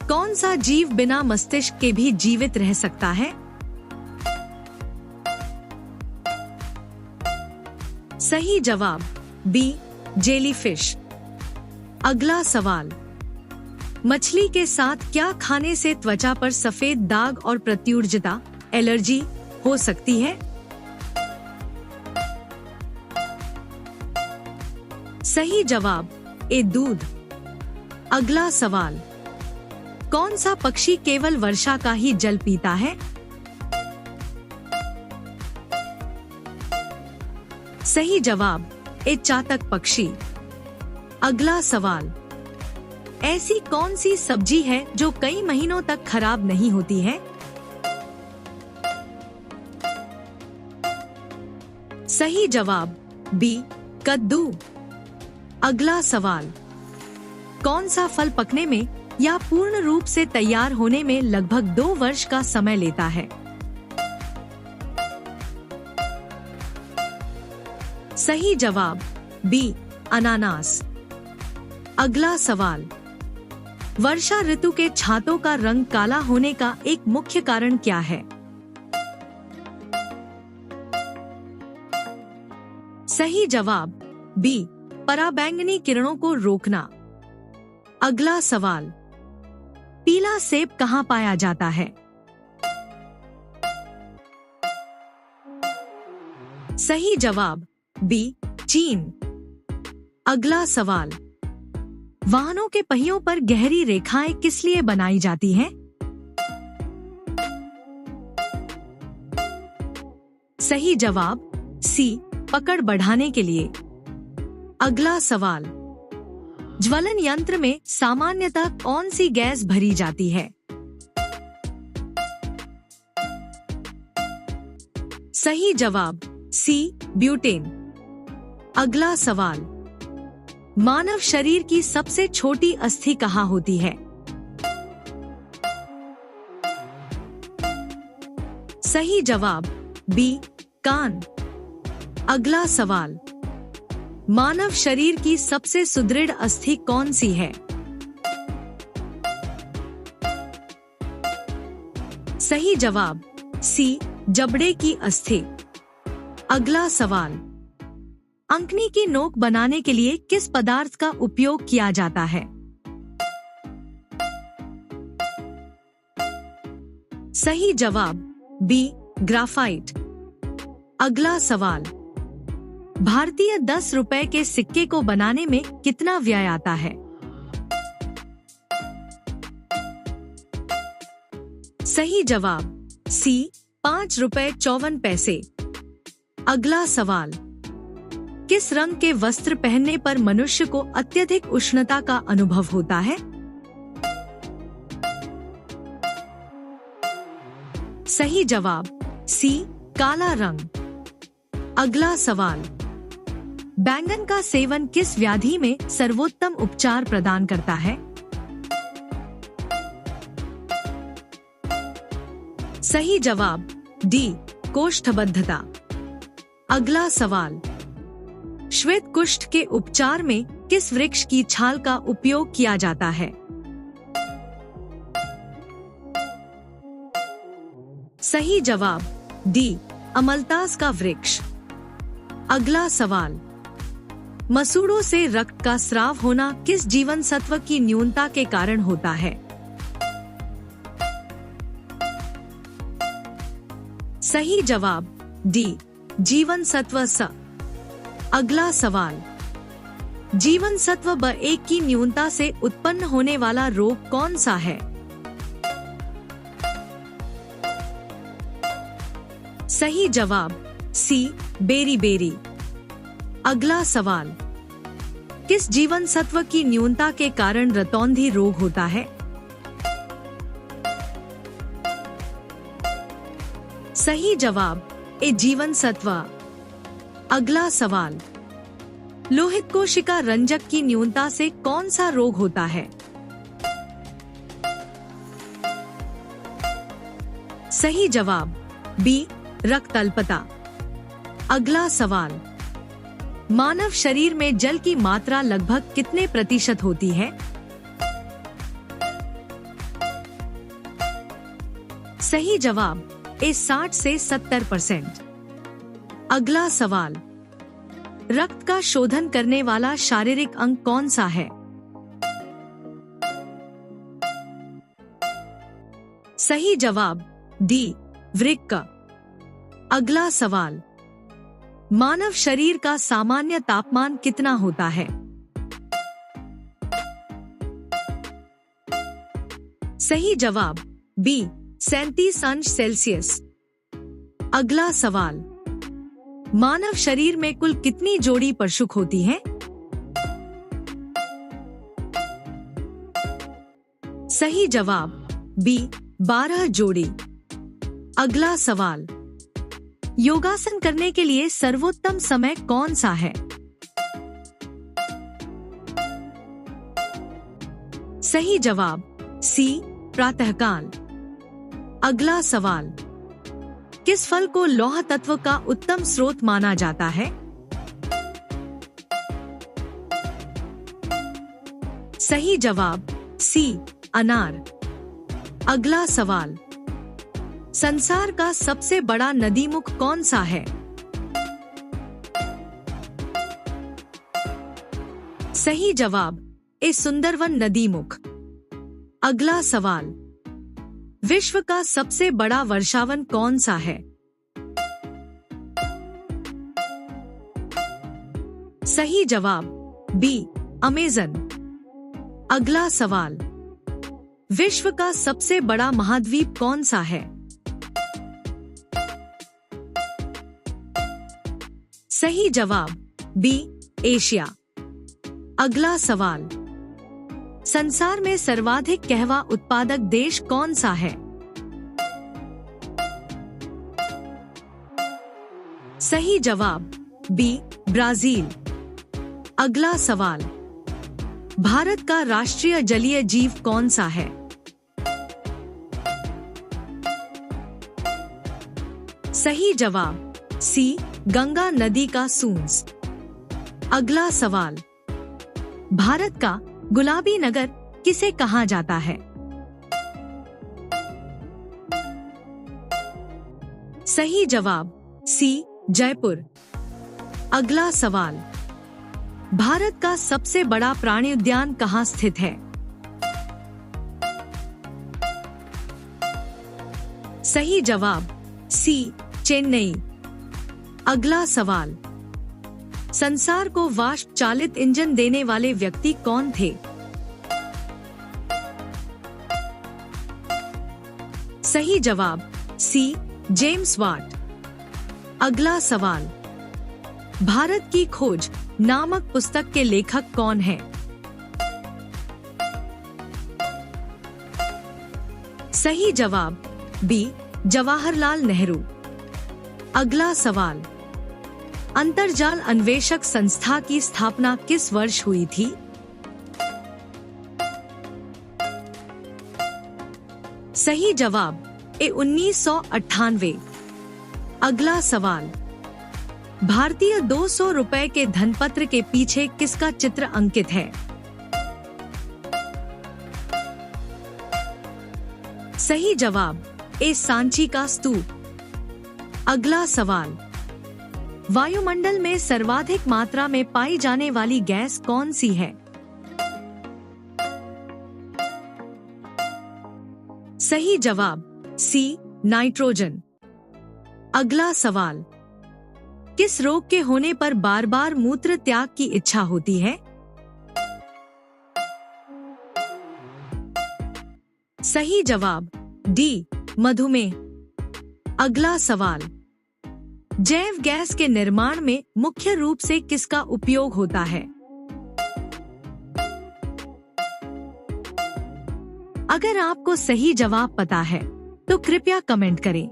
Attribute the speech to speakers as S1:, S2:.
S1: कौन सा जीव बिना मस्तिष्क के भी जीवित रह सकता है? सही जवाब बी, जेलीफिश। अगला सवाल, मछली के साथ क्या खाने से त्वचा पर सफेद दाग और प्रत्युर्जता एलर्जी हो सकती है? सही जवाब ए, दूध। अगला सवाल, कौन सा पक्षी केवल वर्षा का ही जल पीता है? सही जवाब ए, चातक पक्षी। अगला सवाल, ऐसी कौन सी सब्जी है जो कई महीनों तक खराब नहीं होती है? सही जवाब बी, कद्दू। अगला सवाल, कौन सा फल पकने में या पूर्ण रूप से तैयार होने में लगभग 2 वर्ष का समय लेता है? सही जवाब बी, अनानास। अगला सवाल, वर्षा ऋतु के छातों का रंग काला होने का एक मुख्य कारण क्या है? सही जवाब बी, पराबैंगनी किरणों को रोकना। अगला सवाल, पीला सेब कहाँ पाया जाता है? सही जवाब बी, चीन। अगला सवाल, वाहनों के पहियों पर गहरी रेखाएं किस लिए बनाई जाती हैं? सही जवाब सी, पकड़ बढ़ाने के लिए। अगला सवाल, ज्वलन यंत्र में सामान्यतः कौन सी गैस भरी जाती है? सही जवाब सी, ब्यूटेन। अगला सवाल, मानव शरीर की सबसे छोटी अस्थि कहाँ होती है? सही जवाब बी, कान। अगला सवाल, मानव शरीर की सबसे सुदृढ़ अस्थि कौन सी है? सही जवाब सी, जबड़े की अस्थि। अगला सवाल, अंकनी की नोक बनाने के लिए किस पदार्थ का उपयोग किया जाता है? सही जवाब बी, ग्राफाइट। अगला सवाल, भारतीय 10 रुपए के सिक्के को बनाने में कितना व्यय आता है? सही जवाब सी, 5 रुपए 54 पैसे। अगला सवाल, किस रंग के वस्त्र पहनने पर मनुष्य को अत्यधिक उष्णता का अनुभव होता है? सही जवाब सी, काला रंग। अगला सवाल, बैंगन का सेवन किस व्याधि में सर्वोत्तम उपचार प्रदान करता है? सही जवाब डी, कोष्ठबद्धता। अगला सवाल, श्वेत कुष्ठ के उपचार में किस वृक्ष की छाल का उपयोग किया जाता है? सही जवाब डी, अमलतास का वृक्ष। अगला सवाल, मसूड़ों से रक्त का स्राव होना किस जीवन सत्व की न्यूनता के कारण होता है? सही जवाब डी, जीवन सत्व स। अगला सवाल, जीवन सत्व B1 की न्यूनता से उत्पन्न होने वाला रोग कौन सा है? सही जवाब सी, बेरी। अगला सवाल, किस जीवन सत्व की न्यूनता के कारण रतौंधी रोग होता है? सही जवाब ए, जीवन सत्व। अगला सवाल, लोहित कोशिका रंजक की न्यूनता से कौन सा रोग होता है? सही जवाब बी, रक्त अल्पता। अगला सवाल, मानव शरीर में जल की मात्रा लगभग कितने प्रतिशत होती है? सही जवाब ए 60 से 70%। अगला सवाल, रक्त का शोधन करने वाला शारीरिक अंग कौन सा है? सही जवाब डी, वृक्क। अगला सवाल, मानव शरीर का सामान्य तापमान कितना होता है? सही जवाब बी, 37 अंश सेल्सियस। अगला सवाल, मानव शरीर में कुल कितनी जोड़ी परशुक होती हैं? सही जवाब बी, 12 जोड़ी। अगला सवाल, योगासन करने के लिए सर्वोत्तम समय कौन सा है? सही जवाब सी, प्रातःकाल। अगला सवाल, किस फल को लौह तत्व का उत्तम स्रोत माना जाता है? सही जवाब सी, अनार। अगला सवाल, संसार का सबसे बड़ा नदीमुख कौन सा है? सही जवाब ए, सुंदरवन नदीमुख। अगला सवाल, विश्व का सबसे बड़ा वर्षावन कौन सा है? सही जवाब बी, अमेज़न। अगला सवाल, विश्व का सबसे बड़ा महाद्वीप कौन सा है? सही जवाब बी, एशिया। अगला सवाल, संसार में सर्वाधिक कहवा उत्पादक देश कौन सा है? सही जवाब बी, ब्राजील। अगला सवाल, भारत का राष्ट्रीय जलीय जीव कौन सा है? सही जवाब सी, गंगा नदी का सूंस। अगला सवाल, भारत का गुलाबी नगर किसे कहा जाता है? सही जवाब सी, जयपुर। अगला सवाल, भारत का सबसे बड़ा प्राणी उद्यान कहाँ स्थित है? सही जवाब सी, चेन्नई। अगला सवाल, संसार को वाष्प चालित इंजन देने वाले व्यक्ति कौन थे? सही जवाब सी, जेम्स वाट। अगला सवाल, भारत की खोज नामक पुस्तक के लेखक कौन है? सही जवाब बी, जवाहरलाल नेहरू। अगला सवाल, अंतर्जाल अन्वेषक संस्था की स्थापना किस वर्ष हुई थी? सही जवाब ए, 1998। अगला सवाल, भारतीय 200 रुपए के धनपत्र के पीछे किसका चित्र अंकित है? सही जवाब ए, सांची का स्तूप। अगला सवाल, वायुमंडल में सर्वाधिक मात्रा में पाई जाने वाली गैस कौन सी है? सही जवाब सी, नाइट्रोजन। अगला सवाल, किस रोग के होने पर बार बार मूत्र त्याग की इच्छा होती है? सही जवाब डी, मधुमेह। अगला सवाल, जैव गैस के निर्माण में मुख्य रूप से किसका उपयोग होता है? अगर आपको सही जवाब पता है तो कृपया कमेंट करें।